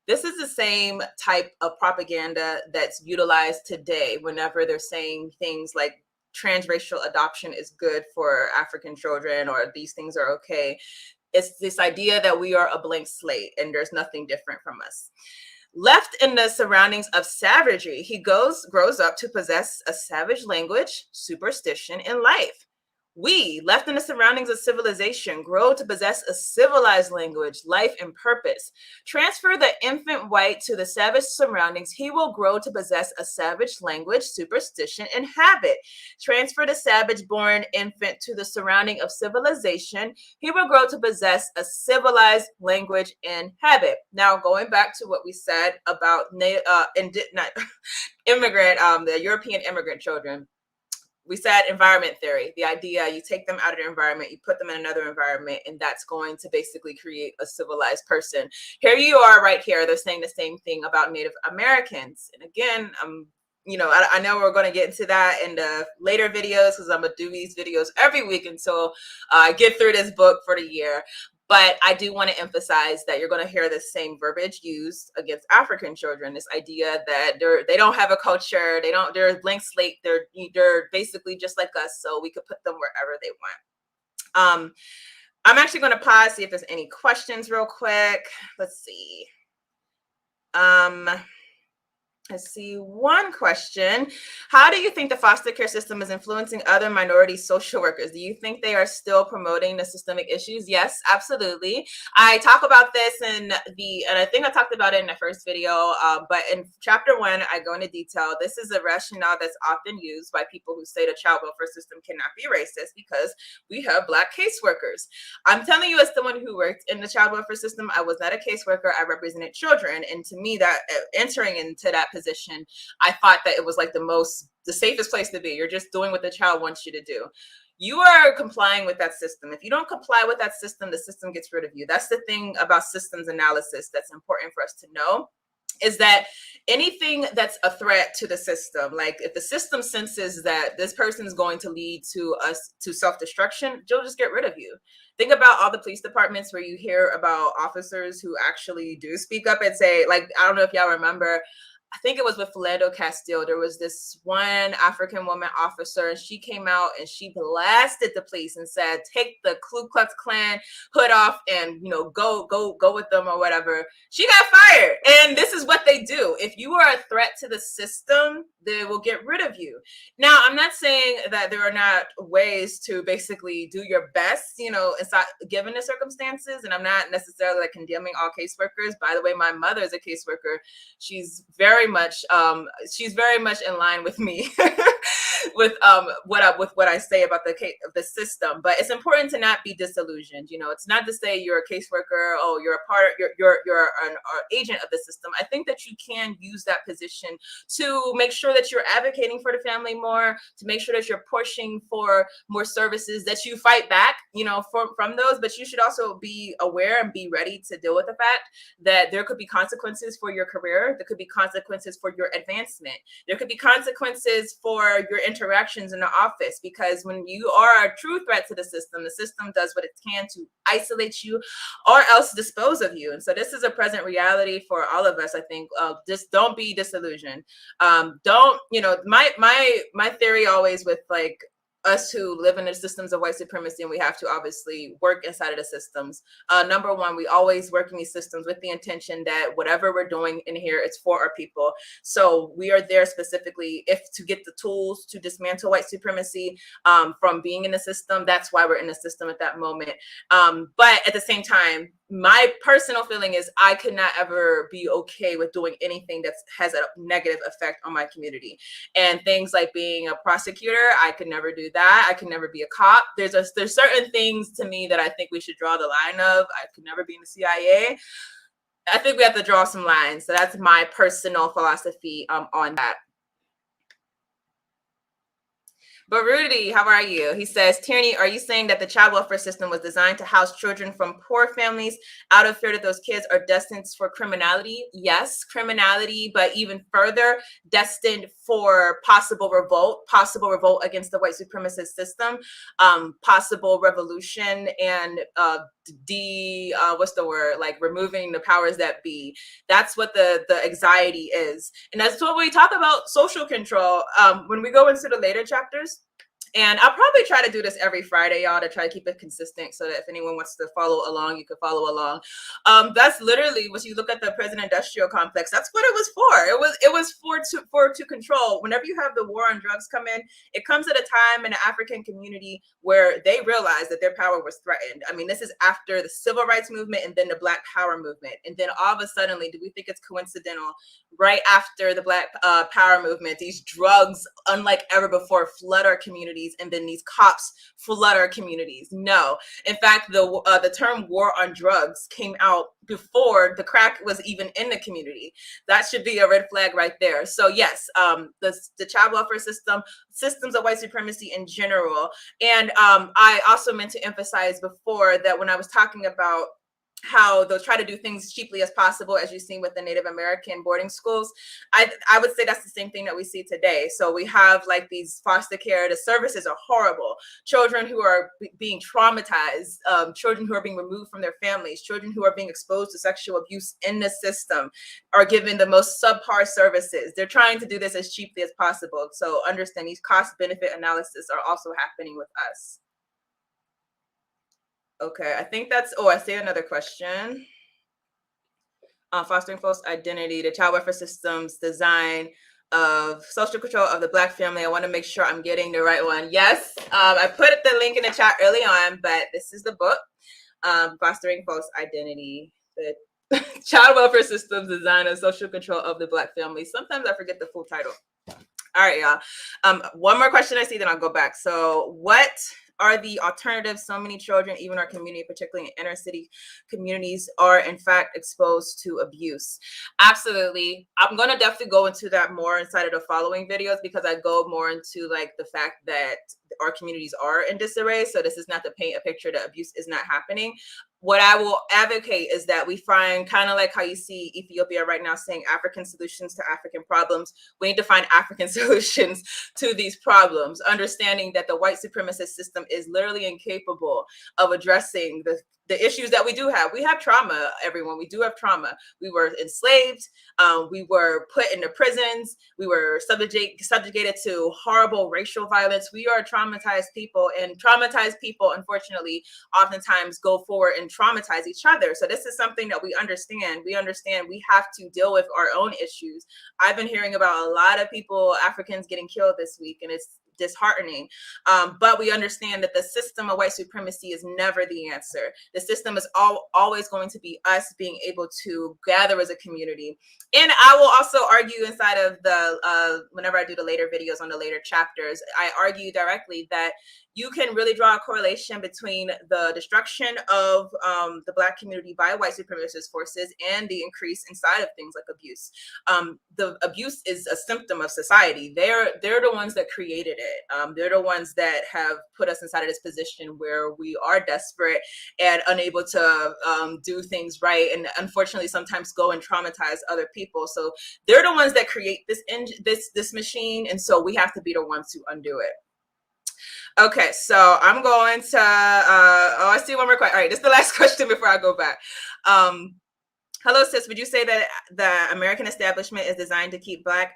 this is the same type of propaganda that's utilized today whenever they're saying things like transracial adoption is good for African children or these things are okay. It's this idea that we are a blank slate and there's nothing different from us. Left in the surroundings of savagery, he grows up to possess a savage language, superstition, and life. We, left in the surroundings of civilization, grow to possess a civilized language, life, and purpose. Transfer the infant white to the savage surroundings, he will grow to possess a savage language, superstition, and habit. Transfer the savage-born infant to the surrounding of civilization, he will grow to possess a civilized language and habit. Now, going back to what we said about immigrant, the European immigrant children, we said environment theory, the idea you take them out of their environment, you put them in another environment, and that's going to basically create a civilized person. Here you are right here. They're saying the same thing about Native Americans. And again, I know we're going to get into that in the later videos because I'm going to do these videos every week until I get through this book for the year. But I do want to emphasize that you're going to hear the same verbiage used against African children. This idea that they don't have a culture, they're a blank slate. They're basically just like us, so we could put them wherever they want. I'm actually going to pause, see if there's any questions real quick. Let's see. Let's see, one question. How do you think the foster care system is influencing other minority social workers? Do you think they are still promoting the systemic issues? Yes, absolutely. I talk about this and I think I talked about it in the first video, but in chapter 1, I go into detail. This is a rationale that's often used by people who say the child welfare system cannot be racist because we have Black caseworkers. I'm telling you, as someone who worked in the child welfare system, I was not a caseworker. I represented children. And to me, that entering into that position, I thought that it was like the safest place to be. You're just doing what the child wants you to do. You are complying with that system. If you don't comply with that system, the system gets rid of you. That's the thing about systems analysis that's important for us to know, is that anything that's a threat to the system, like if the system senses that this person is going to lead to self-destruction, they'll just get rid of you. Think about all the police departments where you hear about officers who actually do speak up and say, like, I don't know if y'all remember, I think it was with Philando Castile. There was this one African woman officer, and she came out and she blasted the police and said, "Take the Ku Klux Klan hood off and go with them," or whatever. She got fired. And this is what they do. If you are a threat to the system, they will get rid of you. Now, I'm not saying that there are not ways to basically do your best, given the circumstances. And I'm not necessarily like condemning all caseworkers. By the way, my mother is a caseworker. She's very much in line with me with what I say about the system. But it's important to not be disillusioned. It's not to say you're a caseworker, oh, you're an agent of the system. I think that you can use that position to make sure that you're advocating for the family more, to make sure that you're pushing for more services, that you fight back, from those. But you should also be aware and be ready to deal with the fact that there could be consequences for your career. There could be consequences for your advancement. There could be consequences for your interactions in the office, because when you are a true threat to the system does what it can to isolate you or else dispose of you. And so this is a present reality for all of us. I think just don't be disillusioned. My theory always with like us who live in the systems of white supremacy, and we have to obviously work inside of the systems. Number one, we always work in these systems with the intention that whatever we're doing in here, it's for our people. So we are there specifically to get the tools to dismantle white supremacy from being in the system. That's why we're in the system at that moment. But at the same time, my personal feeling is I could not ever be okay with doing anything that has a negative effect on my community. And things like being a prosecutor, I could never do that. I could never be a cop. There's certain things to me that I think we should draw the line of. I could never be in the CIA. I think we have to draw some lines. So that's my personal philosophy on that. But Rudy, how are you? He says, Tierney, are you saying that the child welfare system was designed to house children from poor families out of fear that those kids are destined for criminality? Yes, criminality, but even further, destined for possible revolt against the white supremacist system, possible revolution, and what's the word? Like removing the powers that be. That's what the anxiety is. And that's what we talk about social control when we go into the later chapters. And I'll probably try to do this every Friday, y'all, to try to keep it consistent so that if anyone wants to follow along, you can follow along. That's literally, when you look at the prison industrial complex, that's what it was for. It was to control. Whenever you have the war on drugs come in, it comes at a time in the African community where they realized that their power was threatened. I mean, this is after the civil rights movement and then the Black Power movement. And then all of a sudden, do we think it's coincidental? Right after the Black Power movement, these drugs, unlike ever before, flood our communities, and then these cops flood our communities. No, in fact, the term war on drugs came out before the crack was even in the community. That should be a red flag right there. So yes, the child welfare system, systems of white supremacy in general. And I also meant to emphasize before that when I was talking about how they'll try to do things cheaply as possible, as you've seen with the Native American boarding schools, I would say that's the same thing that we see today. So we have like these foster care, the services are horrible. Children who are being traumatized, children who are being removed from their families, children who are being exposed to sexual abuse in the system are given the most subpar services. They're trying to do this as cheaply as possible. So understand these cost-benefit analysis are also happening with us. Okay, I think that's, I see another question. Fostering false identity, the child welfare system's design of social control of the Black family. I want to make sure I'm getting the right one. Yes, I put the link in the chat early on, but this is the book, Fostering False Identity, the child welfare system's design of social control of the Black family. Sometimes I forget the full title. All right, y'all. One more question I see, then I'll go back. So what are the alternatives? So many children, even our community, particularly in inner city communities, are in fact exposed to abuse. Absolutely. I'm going to definitely go into that more inside of the following videos, because I go more into like the fact that our communities are in disarray. So this is not to paint a picture that abuse is not happening. What I will advocate is that we find, kind of like how you see Ethiopia right now saying African solutions to African problems, we need to find African solutions to these problems, understanding that the white supremacist system is literally incapable of addressing the issues that we do have. We have trauma, everyone. We do have trauma. We were enslaved. We were put into prisons. We were subjugated to horrible racial violence. We are traumatized people, and traumatized people, unfortunately, oftentimes go forward and traumatize each other. So this is something that we understand. We understand we have to deal with our own issues. I've been hearing about a lot of people, Africans, getting killed this week, and it's disheartening. But we understand that the system of white supremacy is never the answer. The system is always going to be us being able to gather as a community. And I will also argue inside of the, whenever I do the later videos on the later chapters, I argue directly that you can really draw a correlation between the destruction of the Black community by white supremacist forces and the increase inside of things like abuse. The abuse is a symptom of society. They're the ones that created it. They're the ones that have put us inside of this position where we are desperate and unable to do things right, and unfortunately sometimes go and traumatize other people. So they're the ones that create this machine, and so we have to be the ones to undo it. Okay, so I'm going to, I see one more question. All right, this is the last question before I go back. Hello, sis. Would you say that the American establishment is designed to keep Black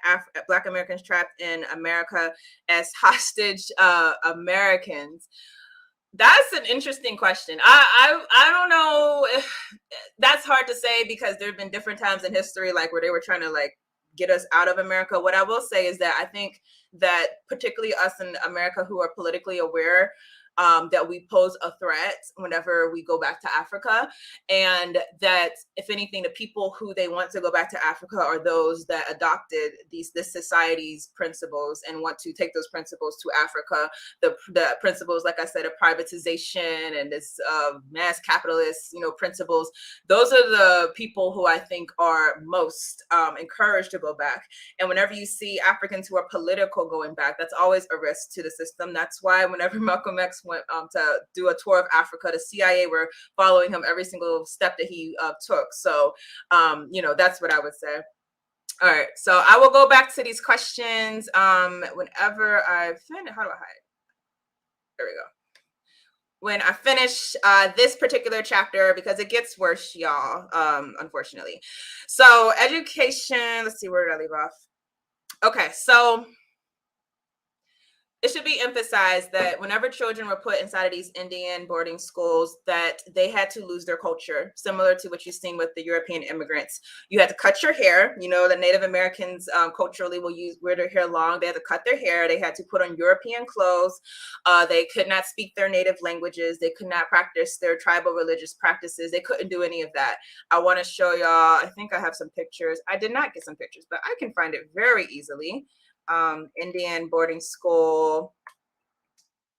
Americans trapped in America as hostage Americans? That's an interesting question. I don't know. That's hard to say, because there have been different times in history, like where they were trying to like get us out of America. What I will say is that I think that particularly us in America who are politically aware, that we pose a threat whenever we go back to Africa, and that if anything, the people who they want to go back to Africa are those that adopted this society's principles and want to take those principles to Africa. The principles, like I said, of privatization and this mass capitalist, principles. Those are the people who I think are most encouraged to go back. And whenever you see Africans who are political going back, that's always a risk to the system. That's why whenever Malcolm X went to do a tour of Africa, the CIA were following him every single step that he took. So, that's what I would say. All right, so I will go back to these questions whenever I finish. How do I hide? There we go. When I finish this particular chapter, because it gets worse, y'all, unfortunately. So education, let's see, where did I leave off? Okay, so it should be emphasized that whenever children were put inside of these Indian boarding schools, that they had to lose their culture, similar to what you've seen with the European immigrants. You had to cut your hair. The Native Americans culturally will wear their hair long. They had to cut their hair. They had to put on European clothes. They could not speak their native languages. They could not practice their tribal religious practices. They couldn't do any of that. I want to show y'all, I think I have some pictures. I did not get some pictures, but I can find it very easily. Indian boarding school,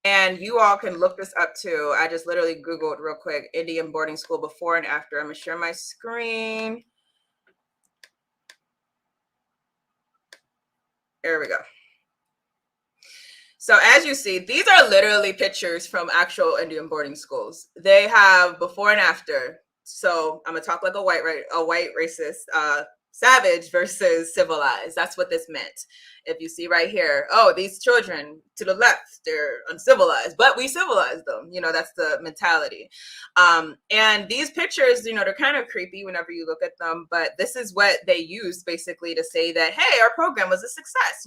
and you all can look this up too. I just literally Googled real quick, Indian boarding school before and after. I'm gonna share my screen. There we go. So as you see, these are literally pictures from actual Indian boarding schools. They have before and after. So I'm gonna talk like a white racist, savage versus civilized. That's what this meant. If you see right here, oh, these children to the left, they're uncivilized, but we civilized them. That's the mentality. And these pictures, they're kind of creepy whenever you look at them, but this is what they used basically to say that, hey, our program was a success.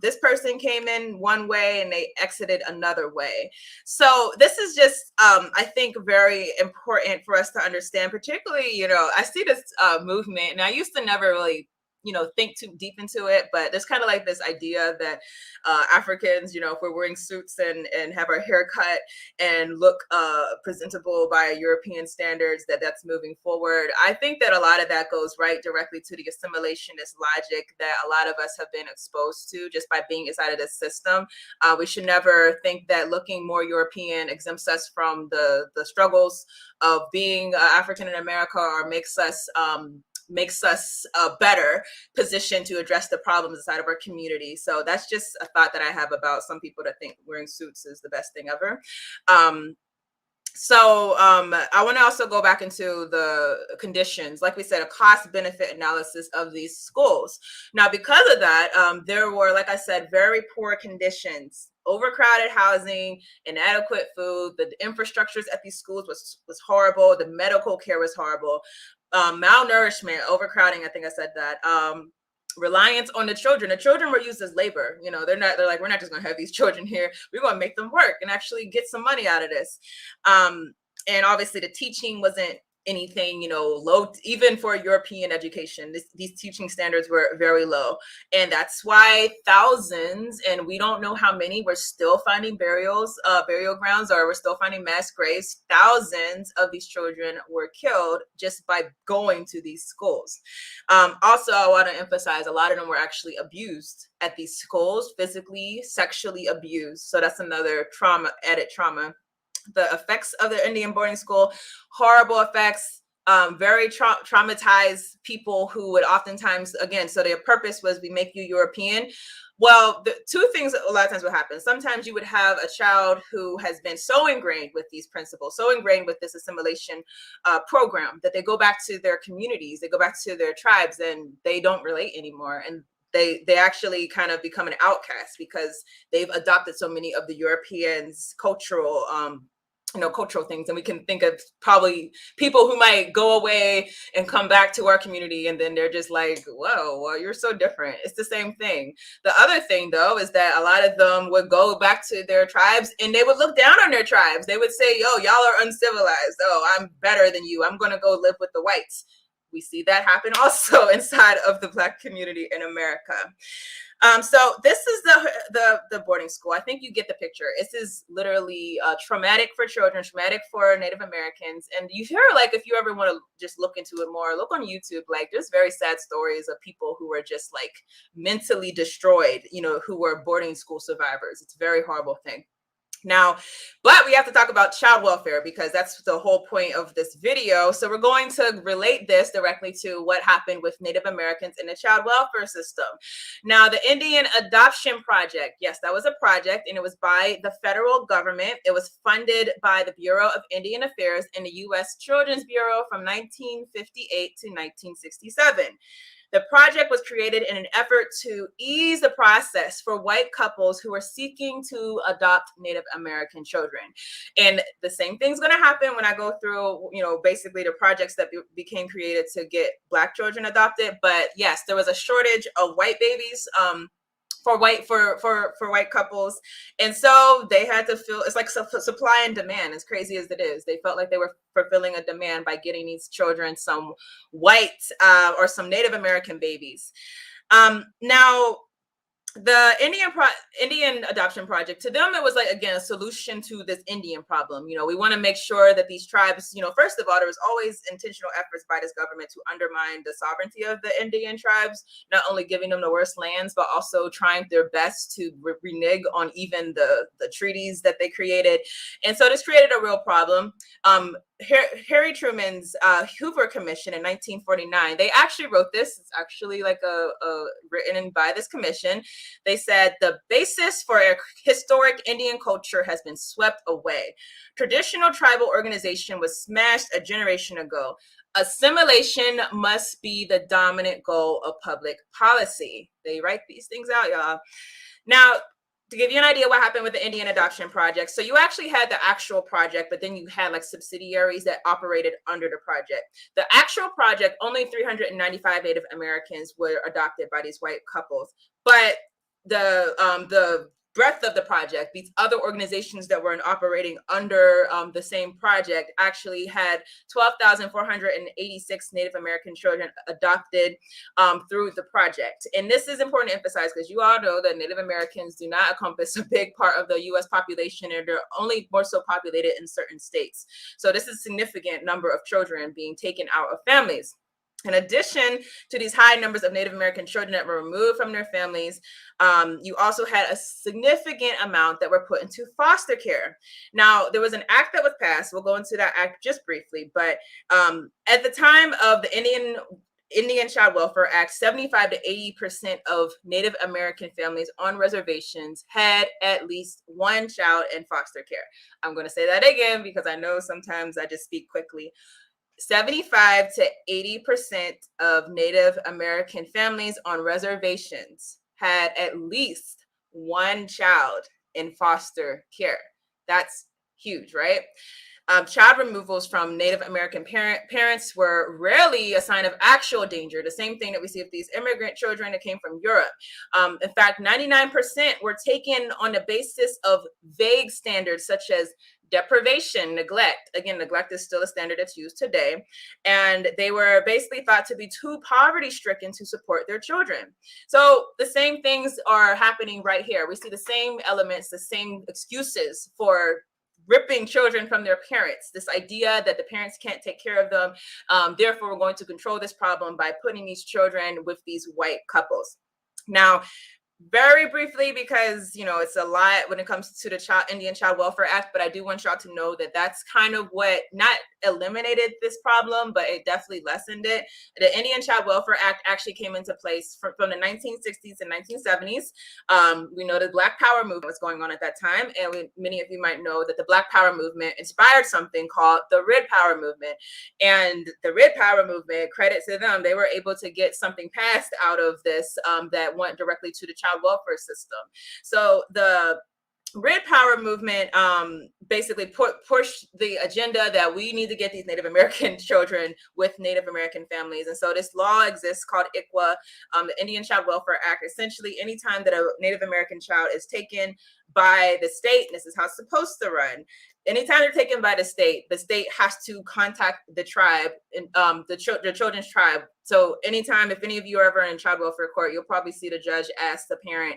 This person came in one way and they exited another way. So this is just, I think, very important for us to understand, particularly, I see this movement, and I used to never really think too deep into it, but there's kind of like this idea that Africans, if we're wearing suits and have our hair cut and look presentable by European standards, that's moving forward. I think that a lot of that goes right directly to the assimilationist logic that a lot of us have been exposed to just by being inside of this system. We should never think that looking more European exempts us from the struggles of being African in America, or makes us a better position to address the problems inside of our community. So that's just a thought that I have about some people that think wearing suits is the best thing ever. So I want to also go back into the conditions, like we said, a cost benefit analysis of these schools. Now, because of that, there were, like I said, very poor conditions, overcrowded housing, inadequate food. The infrastructures at these schools was horrible. The medical care was horrible. Malnourishment, overcrowding, I think I said that. Reliance on the children. The children were used as labor. They're like, we're not just going to have these children here. We're going to make them work and actually get some money out of this. And obviously the teaching wasn't anything, low, even for European education. These teaching standards were very low. And that's why thousands, and we don't know how many, we're still finding burial grounds, or we're still finding mass graves. Thousands of these children were killed just by going to these schools. Also, I want to emphasize, a lot of them were actually abused at these schools, physically, sexually abused. So that's another added trauma. The effects of the Indian boarding school, horrible effects, very traumatized people who would oftentimes, again, so their purpose was, we make you European. Well, the two things a lot of times will happen. Sometimes you would have a child who has been so ingrained with these principles, so ingrained with this assimilation program, that they go back to their communities, they go back to their tribes, and they don't relate anymore. And they actually kind of become an outcast because they've adopted so many of the Europeans' cultural things. And we can think of probably people who might go away and come back to our community, and then they're just like, whoa, well, you're so different. It's the same thing. The other thing, though, is that a lot of them would go back to their tribes and they would look down on their tribes. They would say, yo, y'all are uncivilized. Oh, I'm better than you. I'm going to go live with the whites. we see that happen also inside of the Black community in America. So this is the boarding school. I think you get the picture. This is literally traumatic for children, traumatic for Native Americans. And you hear, like, if you ever want to just look into it more, look on YouTube. Like, there's very sad stories of people who were just like mentally destroyed, you know, who were boarding school survivors. It's a very horrible thing. Now, but we have to talk about child welfare because that's the whole point of this video. So we're going to relate this directly to what happened with Native Americans in the child welfare system. Now, the Indian Adoption Project, yes, that was a project, and it was by the federal government. It was funded by the Bureau of Indian Affairs and the U.S. Children's Bureau from 1958 to 1967. The project was created in an effort to ease the process for white couples who are seeking to adopt Native American children. And the same thing's going to happen when I go through, you know, basically the projects that became created to get Black children adopted. But yes, there was a shortage of white babies for white couples, and so they had to fill. It's like supply and demand. As crazy as it is, they felt like they were fulfilling a demand by getting these children some white or some Native American babies. Now, the Indian Adoption Project, to them, it was like, again, a solution to this Indian problem. You know, we want to make sure that these tribes, you know, first of all, there was always intentional efforts by this government to undermine the sovereignty of the Indian tribes, not only giving them the worst lands, but also trying their best to renege on even the treaties that they created. And so this created a real problem. Harry Truman's Hoover Commission in 1949, they actually wrote this. It's actually like a written by this commission. They said the basis for a historic Indian culture has been swept away. Traditional tribal organization was smashed a generation ago. Assimilation must be the dominant goal of public policy. They write these things out, y'all. Now, to give you an idea what happened with the Indian Adoption Project. So you actually had the actual project, but then you had like subsidiaries that operated under the project. The actual project, only 395 Native Americans were adopted by these white couples. But the breadth of the project, these other organizations that were operating under the same project actually had 12,486 Native American children adopted through the project. And this is important to emphasize because you all know that Native Americans do not encompass a big part of the U.S. population, and they're only more so populated in certain states. So this is a significant number of children being taken out of families. In addition to these high numbers of Native American children that were removed from their families, you also had a significant amount that were put into foster care. Now, there was an act that was passed. We'll go into that act just briefly, but at the time of the Indian Child Welfare Act, 75 to 80% of Native American families on reservations had at least one child in foster care. I'm going to say that again because I know sometimes I just speak quickly. 75 to 80% of Native American families on reservations had at least one child in foster care. That's huge, right? Child removals from Native American parents were rarely a sign of actual danger. The same thing that we see with these immigrant children that came from Europe. In fact, 99% were taken on the basis of vague standards such as deprivation, neglect. Again, neglect is still a standard that's used today. And they were basically thought to be too poverty stricken to support their children. So the same things are happening right here. We see the same elements, the same excuses for ripping children from their parents. This idea that the parents can't take care of them. Therefore, we're going to control this problem by putting these children with these white couples. Now, very briefly, because you know it's a lot when it comes to the Indian Child Welfare Act, but I do want y'all to know that that's kind of what not eliminated this problem, but it definitely lessened it. The Indian Child Welfare Act actually came into place from the 1960s and 1970s. We know the Black Power movement was going on at that time, and many of you might know that the Black Power movement inspired something called the Red Power movement. And the Red Power movement, credit to them, they were able to get something passed out of this that went directly to the child welfare system. So Red Power movement basically pushed the agenda that we need to get these Native American children with Native American families. And so this law exists called ICWA, the Indian Child Welfare Act. Essentially, anytime that a Native American child is taken by the state, and this is how it's supposed to run. Anytime they're taken by the state has to contact the tribe and the children's tribe. So anytime, if any of you are ever in child welfare court, you'll probably see the judge ask the parent,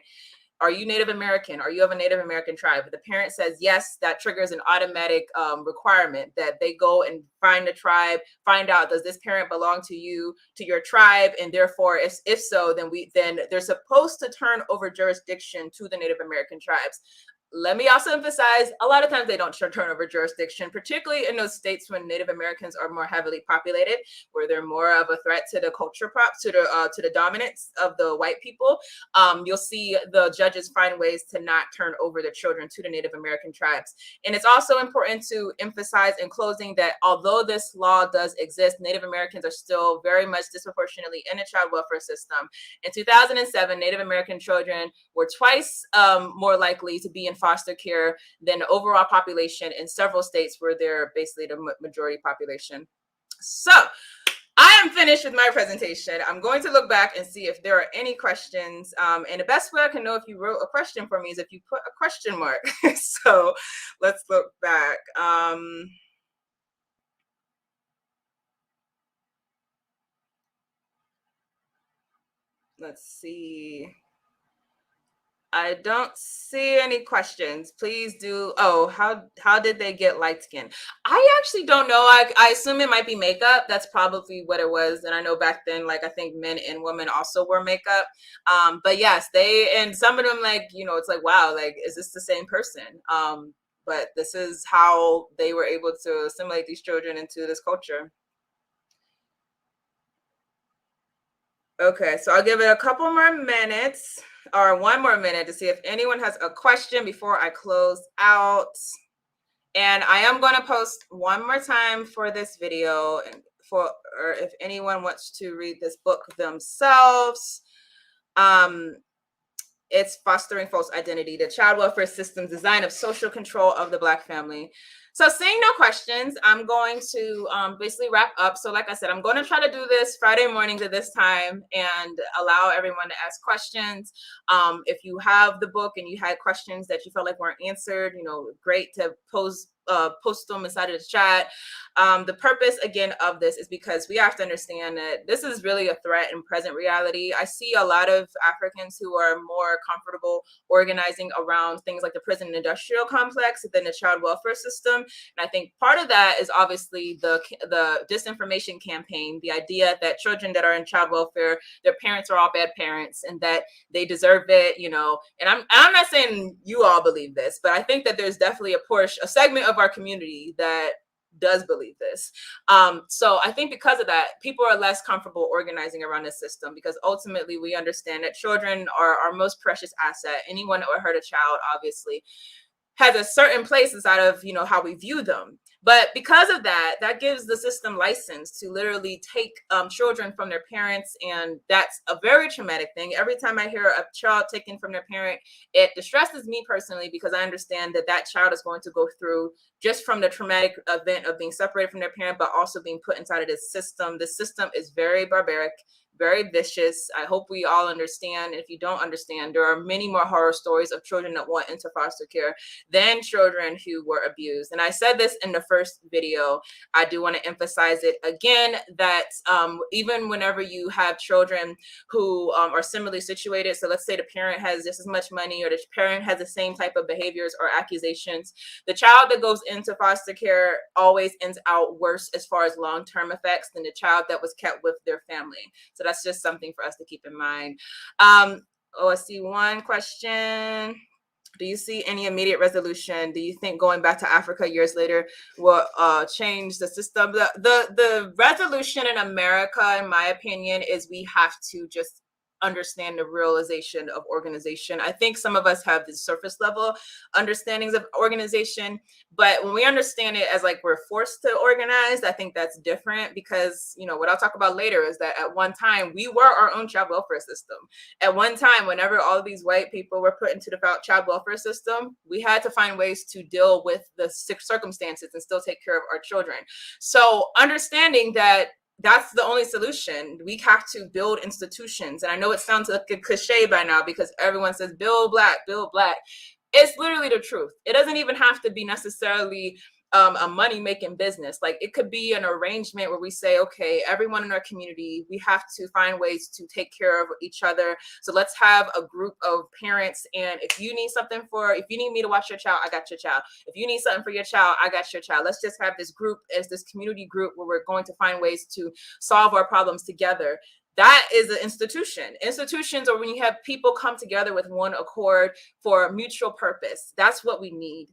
are you Native American? Are you of a Native American tribe? If the parent says yes, that triggers an automatic requirement that they go and find the tribe, find out, does this parent belong to you, to your tribe? And therefore, if so, then they're supposed to turn over jurisdiction to the Native American tribes. Let me also emphasize, a lot of times they don't turn over jurisdiction, particularly in those states when Native Americans are more heavily populated, where they're more of a threat to the culture to the dominance of the white people. You'll see the judges find ways to not turn over their children to the Native American tribes. And it's also important to emphasize in closing that although this law does exist, Native Americans are still very much disproportionately in the child welfare system. In 2007, Native American children were twice more likely to be in foster care than the overall population in several states where they're basically the majority population. So I am finished with my presentation. I'm going to look back and see if there are any questions. And the best way I can know if you wrote a question for me is if you put a question mark. So let's look back. Let's see. I don't see any questions. Please do. Oh, how did they get light skin? I actually don't know. I assume it might be makeup. That's probably what it was. And I know back then, like I think men and women also wore makeup. But yes, and some of them, like, it's like, wow, like, is this the same person? But this is how they were able to assimilate these children into this culture. Okay, so I'll give it a couple more minutes or one more minute to see if anyone has a question before I close out. And I am going to post one more time for this video or if anyone wants to read this book themselves. It's Fostering False Identity, the Child Welfare System's Design of Social Control of the Black Family. So seeing no questions, I'm going to basically wrap up. So like I said, I'm going to try to do this Friday mornings at this time and allow everyone to ask questions. If you have the book and you had questions that you felt like weren't answered, great to post them inside of the chat. The purpose, again, of this is because we have to understand that this is really a threat in present reality. I see a lot of Africans who are more comfortable organizing around things like the prison and industrial complex than the child welfare system. And I think part of that is obviously the disinformation campaign, the idea that children that are in child welfare, their parents are all bad parents and that they deserve it, and I'm not saying you all believe this, but I think that there's definitely a segment of our community that does believe this. So I think because of that, people are less comfortable organizing around this system because ultimately we understand that children are our most precious asset. Anyone that would hurt a child, obviously, has a certain place inside of how we view them. But because of that gives the system license to literally take children from their parents, and that's a very traumatic thing. Every time I hear a child taken from their parent, it distresses me personally because I understand that child is going to go through just from the traumatic event of being separated from their parent, but also being put inside of this system. The system is very barbaric, very vicious. I hope we all understand. If you don't understand, there are many more horror stories of children that went into foster care than children who were abused. And I said this in the first video. I do want to emphasize it again, that even whenever you have children who are similarly situated, so let's say the parent has just as much money or the parent has the same type of behaviors or accusations, the child that goes into foster care always ends out worse as far as long-term effects than the child that was kept with their family. So that's just something for us to keep in mind. I see one question. Do you see any immediate resolution? Do you think going back to Africa years later will change the system? The resolution in America, in my opinion, is we have to just understand the realization of organization. I think some of us have the surface level understandings of organization, but when we understand it as like we're forced to organize, I think that's different because, you know, what I'll talk about later is that at one time we were our own child welfare system. At one time, whenever all of these white people were put into the child welfare system, we had to find ways to deal with the circumstances and still take care of our children. So understanding that that's the only solution. We have to build institutions. And I know it sounds like a cliche by now because everyone says, build black, build black. It's literally the truth. It doesn't even have to be necessarily a money-making business. Like it could be an arrangement where we say, okay, everyone in our community, we have to find ways to take care of each other. So let's have a group of parents. And if you need something if you need me to watch your child, I got your child. If you need something for your child, I got your child. Let's just have this group as this community group where we're going to find ways to solve our problems together. That is an institution. Institutions are when you have people come together with one accord for mutual purpose. That's what we need.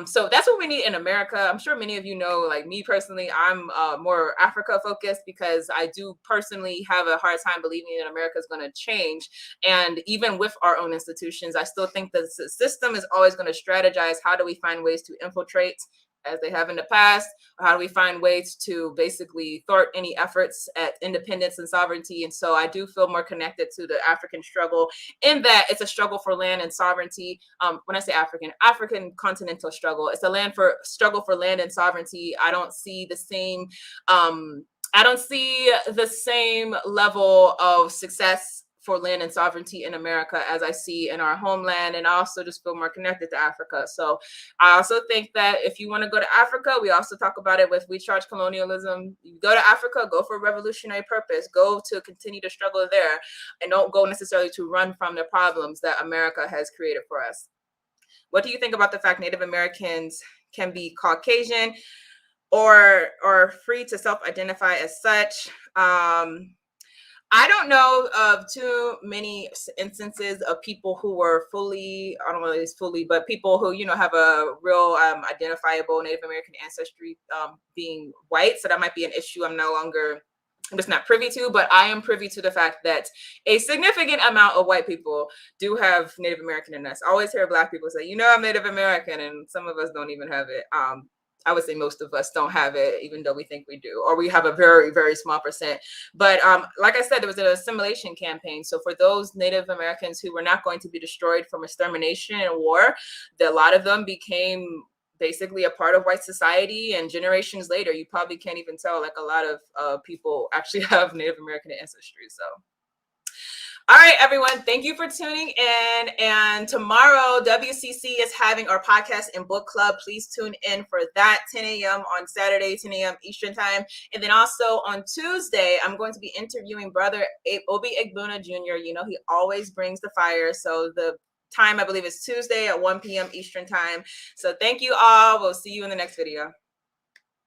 So that's what we need in America. I'm sure many of you know, like me personally, I'm more Africa focused because I do personally have a hard time believing that America is going to change. And even with our own institutions, I still think that the system is always going to strategize. How do we find ways to infiltrate as they have in the past? Or how do we find ways to basically thwart any efforts at independence and sovereignty? And so I do feel more connected to the African struggle in that it's a struggle for land and sovereignty. When I say African continental struggle, it's a struggle for land and sovereignty. I don't see the same level of success for land and sovereignty in America as I see in our homeland. And I also just feel more connected to Africa. So I also think that if you want to go to Africa, we also talk about it with We Charge Colonialism. You go to Africa, go for a revolutionary purpose, go to continue to struggle there, and don't go necessarily to run from the problems that America has created for us. What do you think about the fact Native Americans can be Caucasian or free to self-identify as such? I don't know of too many instances of people who were fully, I don't know if it's fully, but people who, you know, have a real identifiable Native American ancestry being white. So that might be an issue I'm just not privy to, but I am privy to the fact that a significant amount of white people do have Native American in us. I always hear Black people say, you know, I'm Native American, and some of us don't even have it. I would say most of us don't have it, even though we think we do, or we have a very, very small percent. But like I said, there was an assimilation campaign. So for those Native Americans who were not going to be destroyed from extermination and war, a lot of them became basically a part of white society. And generations later, you probably can't even tell, like a lot of people actually have Native American ancestry. So. All right, everyone, thank you for tuning in. And tomorrow, WCC is having our podcast and book club. Please tune in for that, 10 a.m. on Saturday, 10 a.m. Eastern time. And then also on Tuesday, I'm going to be interviewing Brother Obi Egbuna Jr. You know, he always brings the fire. So the time, I believe, is Tuesday at 1 p.m. Eastern time. So thank you all. We'll see you in the next video.